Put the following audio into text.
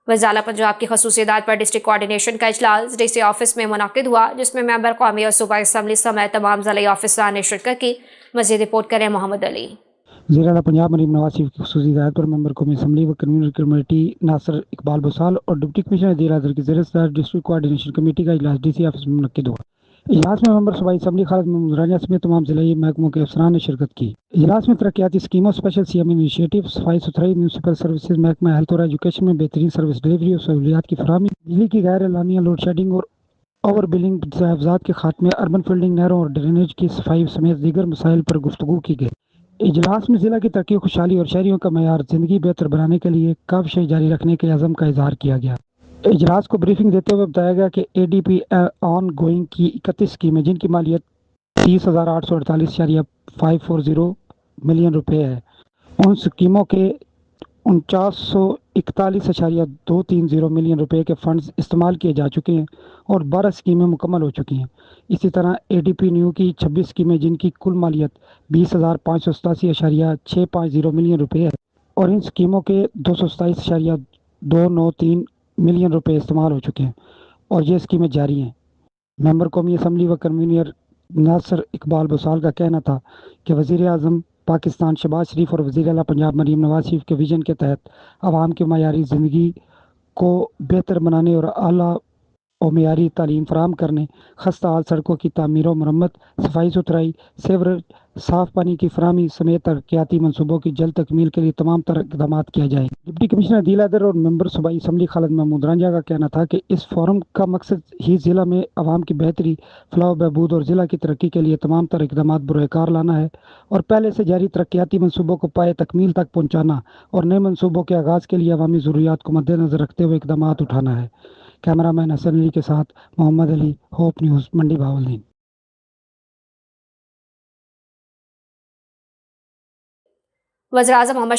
وزارت پنجاب کی خصوصی ہدایت پر ڈسٹرکٹ کوارڈینیشن کا اجلاس ڈی سی آفس میں منعقد ہوا، جس میں ممبر قومی اور صوبائی اسمبلی سمیت تمام ضلعی آفیسران نے شرکت کی۔ مزید رپورٹ کریں محمد علی۔ وزیر اعلیٰ پنجاب مریم نواز شریف کی خصوصی ہدایت پر ممبر قومی اسمبلی و کنوینر کمیٹی ناصر اقبال بسال اور ڈپٹی کمشنر عدیل اظہر کی زیر صدارت ڈسٹرکٹ کوارڈینیشن کمیٹی کا اجلاس ڈی سی آفس میں منعقد ہوا۔ اجلاس میں ممبر صوبائی اسمبلی خالد محمود رانجھا سمیت تمام ضلعی محکموں کے افسران نے شرکت کی۔ اجلاس میں ترقیاتی اسکیموں، اسپیشل سی ایم انیشیٹو، صفائی ستھرائی، میونسپل سروسز، محکمہ ہیلتھ اور ایجوکیشن میں بہترین سروس ڈلیوری اور سہولیات کی فراہمی، بجلی کی غیر اعلانیہ لوڈ شیڈنگ اور اوور بلنگ، تحفظات کے خاتمے، اربن فلڈنگ، نہروں اور ڈرینیج کی صفائی سمیت دیگر مسائل پر گفتگو کی گئی۔ اجلاس میں ضلع کی ترقی و خوشحالی اور شہریوں کا معیار زندگی بہتر بنانے کے لیے کاوشیں جاری رکھنے کے عزم کا اظہار کیا گیا۔ اجلاس کو بریفنگ دیتے ہوئے بتایا گیا کہ اے ڈی پی آن گوئنگ کی 31 اسکیمیں، جن کی مالیت 30,848.540 ملین روپے ہے، ان اسکیموں کے 4941.230 ملین روپے کے فنڈز استعمال کیے جا چکے ہیں اور 12 اسکیمیں مکمل ہو چکی ہیں۔ اسی طرح اے ڈی پی نیو کی 26 اسکیمیں، جن کی کل مالیت 20,587.650 ملین روپے ہے، اور ان اسکیموں کے 227.293 ملین روپے استعمال ہو چکے ہیں اور یہ اسکیمیں جاری ہیں۔ ممبر قومی اسمبلی و کنوینر ناصر اقبال بسال کا کہنا تھا کہ وزیر اعظم پاکستان شہباز شریف اور وزیر اعلیٰ پنجاب مریم نواز شریف کے ویژن کے تحت عوام کے معیاری زندگی کو بہتر بنانے اور اعلیٰ و معیاری تعلیم فراہم کرنے، خستہ حال سڑکوں کی تعمیر و مرمت، صفائی ستھرائی، سیوریج، صاف پانی کی فراہمی سمیت ترقیاتی منصوبوں کی جلد تکمیل کے لیے تمام طرح اقدامات کیے جائیں گے۔ ڈپٹی کمشنر عدیل اظہر اور ممبر صوبائی اسمبلی خالد محمود رانجھا کا کہنا تھا کہ اس فورم کا مقصد ہی ضلع میں عوام کی بہتری، فلاح و بہبود اور ضلع کی ترقی کے لیے تمام طرح اقدامات بروئے کار لانا ہے اور پہلے سے جاری ترقیاتی منصوبوں کو پائے تکمیل تک پہنچانا اور نئے منصوبوں کے آغاز کے لیے عوامی ضروریات کو مد نظر رکھتے ہوئے اقدامات اٹھانا ہے۔ کیمرہ مین حسن علی کے ساتھ محمد علی، ہوپ نیوز، منڈی بہاولدین۔ وزیر اعظم محمد